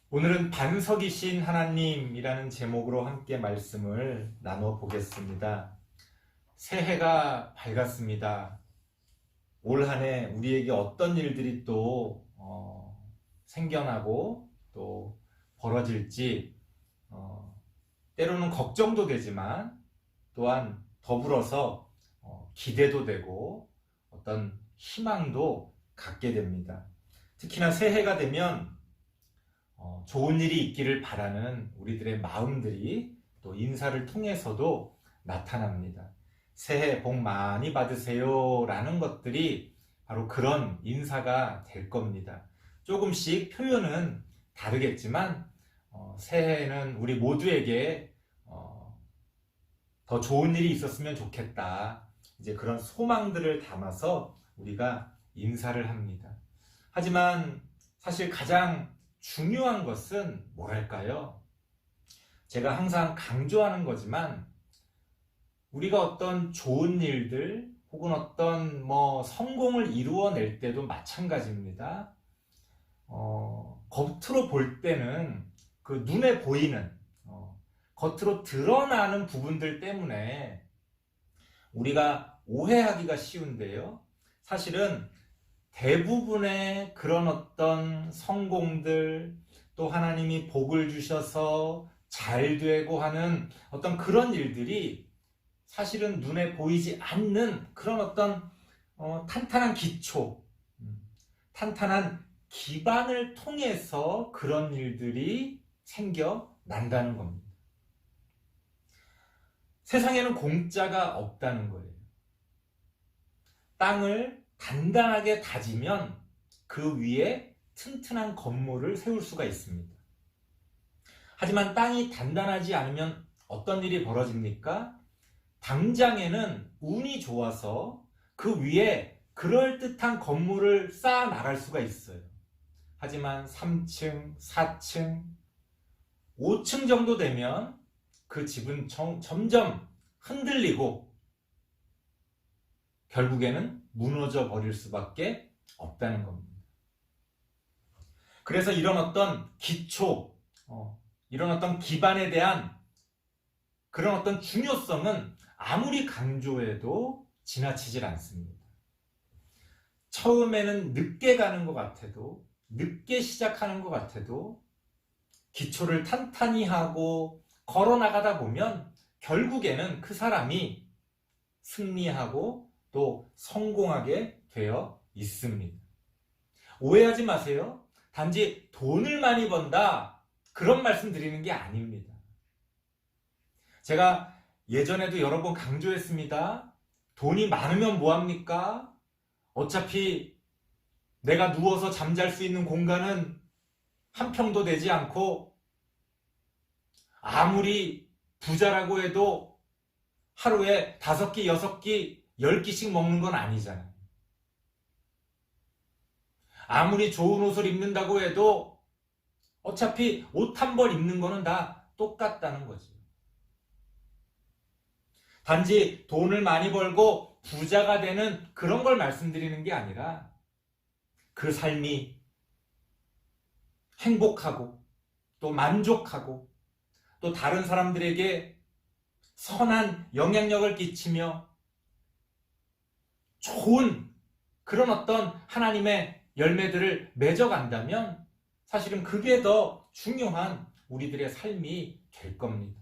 오늘은 반석이신 하나님이라는 제목으로 함께 말씀을 나눠 보겠습니다. 새해가 밝았습니다. 올 한 해 우리에게 어떤 일들이 또 생겨나고 또 벌어질지 때로는 걱정도 되지만 또한 더불어서 기대도 되고 어떤 희망도 갖게 됩니다. 특히나 새해가 되면 좋은 일이 있기를 바라는 우리들의 마음들이 또 인사를 통해서도 나타납니다. 새해 복 많이 받으세요 라는 것들이 바로 그런 인사가 될 겁니다. 조금씩 표현은 다르겠지만 새해에는 우리 모두에게 더 좋은 일이 있었으면 좋겠다. 이제 그런 소망들을 담아서 우리가 인사를 합니다. 하지만 사실 가장 중요한 것은 뭐랄까요? 제가 항상 강조하는 거지만 우리가 어떤 좋은 일들 혹은 어떤 성공을 이루어낼 때도 마찬가지입니다. 겉으로 볼 때는 그 눈에 보이는 겉으로 드러나는 부분들 때문에 우리가 오해하기가 쉬운데요. 사실은 대부분의 그런 어떤 성공들 또 하나님이 복을 주셔서 잘 되고 하는 어떤 그런 일들이 사실은 눈에 보이지 않는 그런 어떤 탄탄한 기초, 탄탄한 기반을 통해서 그런 일들이 생겨난다는 겁니다. 세상에는 공짜가 없다는 거예요. 땅을 단단하게 다지면 그 위에 튼튼한 건물을 세울 수가 있습니다. 하지만 땅이 단단하지 않으면 어떤 일이 벌어집니까? 당장에는 운이 좋아서 그 위에 그럴듯한 건물을 쌓아 나갈 수가 있어요. 하지만 3층, 4층, 5층 정도 되면 그 집은 점점 흔들리고 결국에는 무너져 버릴 수밖에 없다는 겁니다. 그래서 이런 어떤 기초, 이런 어떤 기반에 대한 그런 어떤 중요성은 아무리 강조해도 지나치질 않습니다. 처음에는 늦게 가는 것 같아도, 늦게 시작하는 것 같아도 기초를 탄탄히 하고 걸어나가다 보면 결국에는 그 사람이 승리하고 또 성공하게 되어 있습니다. 오해하지 마세요. 단지 돈을 많이 번다 그런 말씀 드리는 게 아닙니다. 제가 예전에도 여러 번 강조했습니다. 돈이 많으면 뭐합니까? 어차피 내가 누워서 잠잘 수 있는 공간은 한 평도 되지 않고 아무리 부자라고 해도 하루에 5끼, 6끼, 10끼씩 먹는 건 아니잖아요. 아무리 좋은 옷을 입는다고 해도 어차피 옷 한 벌 입는 거는 다 똑같다는 거죠. 단지 돈을 많이 벌고 부자가 되는 그런 걸 말씀드리는 게 아니라 그 삶이 행복하고 또 만족하고 또 다른 사람들에게 선한 영향력을 끼치며 좋은 그런 어떤 하나님의 열매들을 맺어간다면 사실은 그게 더 중요한 우리들의 삶이 될 겁니다.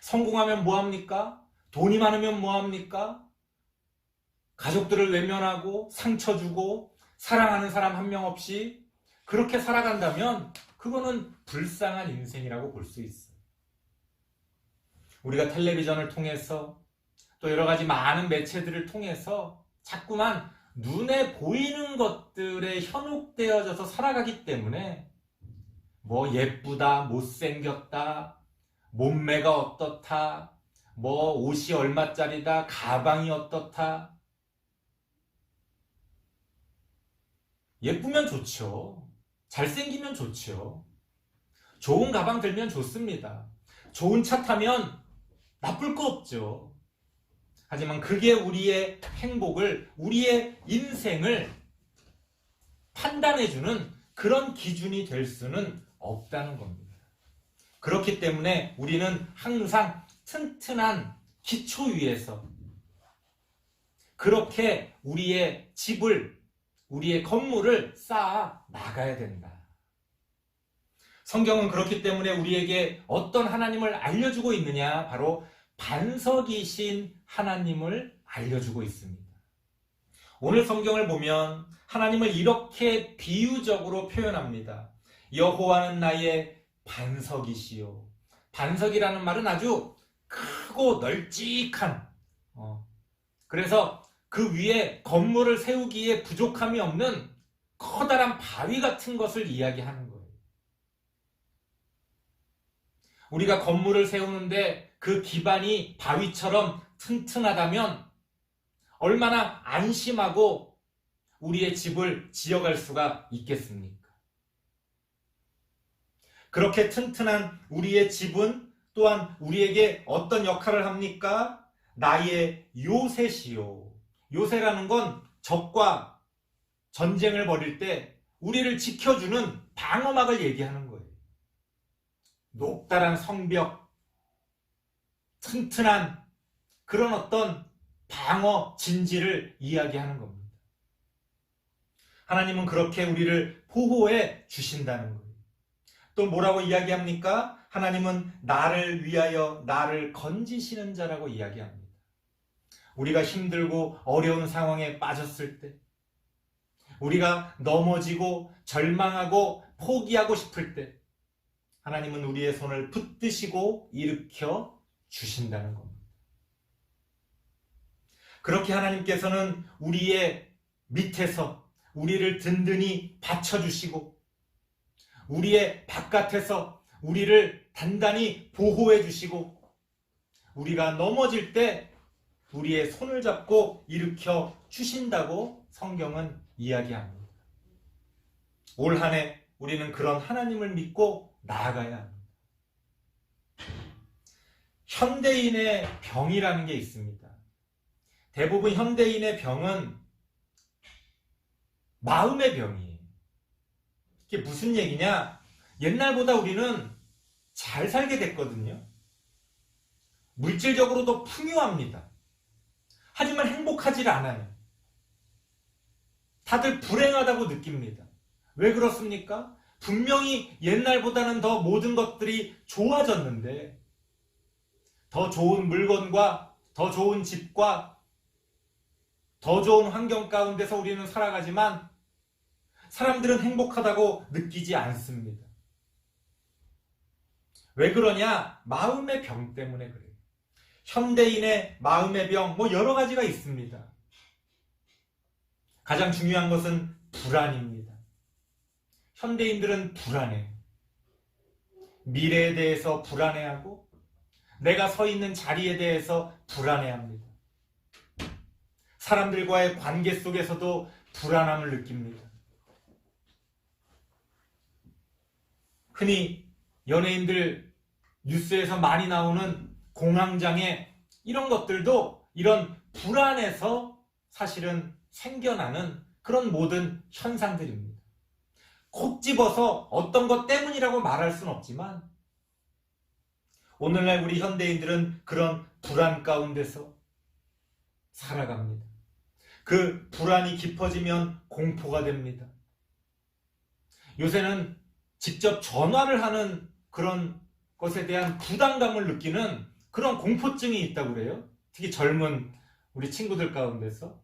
성공하면 뭐합니까? 돈이 많으면 뭐합니까? 가족들을 외면하고 상처 주고 사랑하는 사람 한 명 없이 그렇게 살아간다면 그거는 불쌍한 인생이라고 볼 수 있어요. 우리가 텔레비전을 통해서 또 여러 가지 많은 매체들을 통해서 자꾸만 눈에 보이는 것들에 현혹되어져서 살아가기 때문에 예쁘다, 못생겼다, 몸매가 어떻다, 옷이 얼마짜리다, 가방이 어떻다. 예쁘면 좋죠. 잘생기면 좋죠. 좋은 가방 들면 좋습니다. 좋은 차 타면 나쁠 거 없죠. 하지만 그게 우리의 행복을, 우리의 인생을 판단해주는 그런 기준이 될 수는 없다는 겁니다. 그렇기 때문에 우리는 항상 튼튼한 기초 위에서 그렇게 우리의 집을, 우리의 건물을 쌓아 나가야 된다. 성경은 그렇기 때문에 우리에게 어떤 하나님을 알려주고 있느냐? 바로 반석이신 하나님을 알려주고 있습니다. 오늘 성경을 보면 하나님을 이렇게 비유적으로 표현합니다. 여호와는 나의 반석이시요. 반석이라는 말은 아주 크고 널찍한, 그래서 그 위에 건물을 세우기에 부족함이 없는 커다란 바위 같은 것을 이야기하는 거예요. 우리가 건물을 세우는데 그 기반이 바위처럼 튼튼하다면 얼마나 안심하고 우리의 집을 지어갈 수가 있겠습니까? 그렇게 튼튼한 우리의 집은 또한 우리에게 어떤 역할을 합니까? 나의 요새시요. 요새라는 건 적과 전쟁을 벌일 때 우리를 지켜주는 방어막을 얘기하는 거예요. 높다란 성벽, 튼튼한 그런 어떤 방어 진지를 이야기하는 겁니다. 하나님은 그렇게 우리를 보호해 주신다는 거예요. 또 뭐라고 이야기합니까? 하나님은 나를 위하여 나를 건지시는 자라고 이야기합니다. 우리가 힘들고 어려운 상황에 빠졌을 때, 우리가 넘어지고 절망하고 포기하고 싶을 때 하나님은 우리의 손을 붙드시고 일으켜 주신다는 겁니다. 그렇게 하나님께서는 우리의 밑에서 우리를 든든히 받쳐주시고 우리의 바깥에서 우리를 단단히 보호해 주시고 우리가 넘어질 때 우리의 손을 잡고 일으켜 주신다고 성경은 이야기합니다. 올 한 해 우리는 그런 하나님을 믿고 나아가야 합니다. 현대인의 병이라는 게 있습니다. 대부분 현대인의 병은 마음의 병이에요. 이게 무슨 얘기냐? 옛날보다 우리는 잘 살게 됐거든요. 물질적으로도 풍요합니다. 하지만 행복하지 않아요. 다들 불행하다고 느낍니다. 왜 그렇습니까? 분명히 옛날보다는 더 모든 것들이 좋아졌는데 더 좋은 물건과 더 좋은 집과 더 좋은 환경 가운데서 우리는 살아가지만 사람들은 행복하다고 느끼지 않습니다. 왜 그러냐? 마음의 병 때문에 그래요. 현대인의 마음의 병, 여러 가지가 있습니다. 가장 중요한 것은 불안입니다. 현대인들은 불안해요. 미래에 대해서 불안해하고 내가 서 있는 자리에 대해서 불안해합니다. 사람들과의 관계 속에서도 불안함을 느낍니다. 흔히 연예인들 뉴스에서 많이 나오는 공황장애 이런 것들도 이런 불안에서 사실은 생겨나는 그런 모든 현상들입니다. 콕 집어서 어떤 것 때문이라고 말할 수는 없지만 오늘날 우리 현대인들은 그런 불안 가운데서 살아갑니다. 그 불안이 깊어지면 공포가 됩니다. 요새는 직접 전화를 하는 그런 것에 대한 부담감을 느끼는 그런 공포증이 있다고 그래요. 특히 젊은 우리 친구들 가운데서.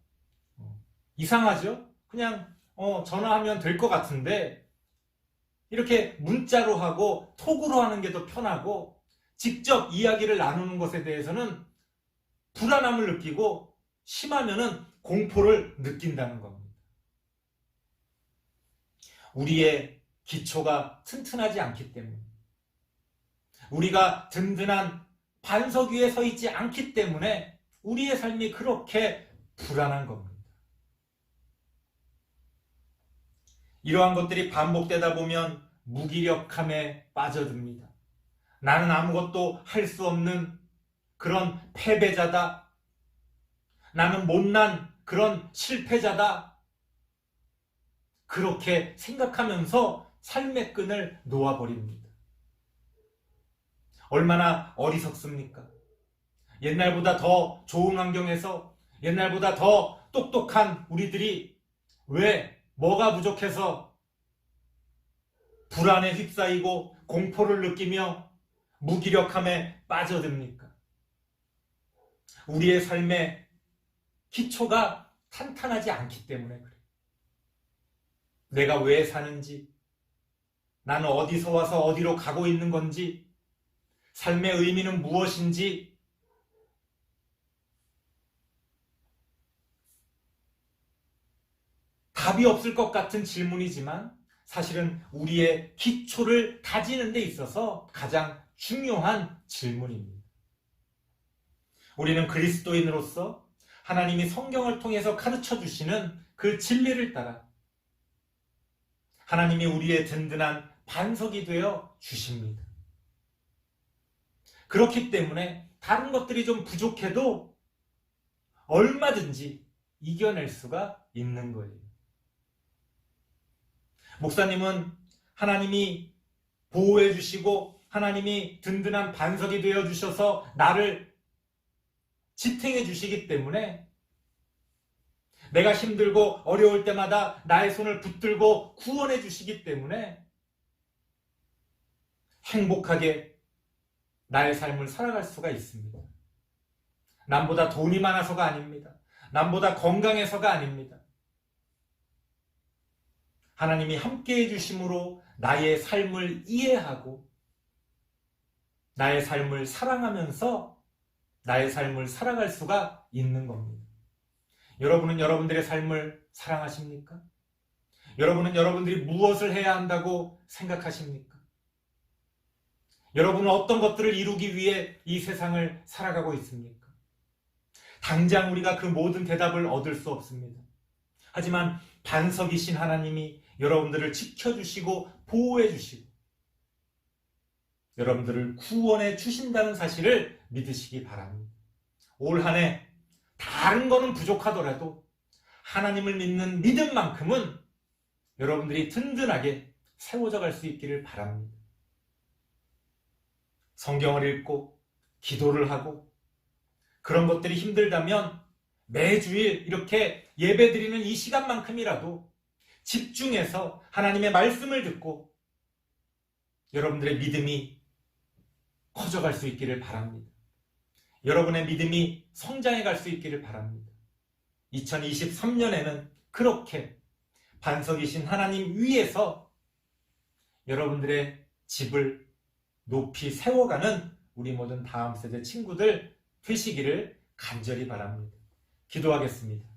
이상하죠? 그냥 전화하면 될 것 같은데 이렇게 문자로 하고 톡으로 하는 게 더 편하고 직접 이야기를 나누는 것에 대해서는 불안함을 느끼고 심하면은 공포를 느낀다는 겁니다. 우리의 기초가 튼튼하지 않기 때문에 우리가 든든한 반석 위에 서 있지 않기 때문에 우리의 삶이 그렇게 불안한 겁니다. 이러한 것들이 반복되다 보면 무기력함에 빠져듭니다. 나는 아무것도 할 수 없는 그런 패배자다. 나는 못난 그런 실패자다. 그렇게 생각하면서 삶의 끈을 놓아버립니다. 얼마나 어리석습니까? 옛날보다 더 좋은 환경에서 옛날보다 더 똑똑한 우리들이 왜 뭐가 부족해서 불안에 휩싸이고 공포를 느끼며 무기력함에 빠져듭니까? 우리의 삶의 기초가 탄탄하지 않기 때문에 그래요. 내가 왜 사는지, 나는 어디서 와서 어디로 가고 있는 건지, 삶의 의미는 무엇인지, 답이 없을 것 같은 질문이지만 사실은 우리의 기초를 다지는 데 있어서 가장 중요한 질문입니다. 우리는 그리스도인으로서 하나님이 성경을 통해서 가르쳐 주시는 그 진리를 따라 하나님이 우리의 든든한 반석이 되어 주십니다. 그렇기 때문에 다른 것들이 좀 부족해도 얼마든지 이겨낼 수가 있는 거예요. 목사님은 하나님이 보호해 주시고 하나님이 든든한 반석이 되어 주셔서 나를 지탱해 주시기 때문에 내가 힘들고 어려울 때마다 나의 손을 붙들고 구원해 주시기 때문에 행복하게 나의 삶을 살아갈 수가 있습니다. 남보다 돈이 많아서가 아닙니다. 남보다 건강해서가 아닙니다. 하나님이 함께해 주심으로 나의 삶을 이해하고 나의 삶을 사랑하면서 나의 삶을 살아갈 수가 있는 겁니다. 여러분은 여러분들의 삶을 사랑하십니까? 여러분은 여러분들이 무엇을 해야 한다고 생각하십니까? 여러분은 어떤 것들을 이루기 위해 이 세상을 살아가고 있습니까? 당장 우리가 그 모든 대답을 얻을 수 없습니다. 하지만 반석이신 하나님이 여러분들을 지켜주시고 보호해주시고 여러분들을 구원해 주신다는 사실을 믿으시기 바랍니다. 올 한 해 다른 거는 부족하더라도 하나님을 믿는 믿음만큼은 여러분들이 든든하게 세워져 갈 수 있기를 바랍니다. 성경을 읽고 기도를 하고 그런 것들이 힘들다면 매주일 이렇게 예배드리는 이 시간만큼이라도 집중해서 하나님의 말씀을 듣고 여러분들의 믿음이 커져갈 수 있기를 바랍니다. 여러분의 믿음이 성장해 갈 수 있기를 바랍니다. 2023년에는 그렇게 반석이신 하나님 위에서 여러분들의 집을 높이 세워가는 우리 모든 다음 세대 친구들 되시기를 간절히 바랍니다. 기도하겠습니다.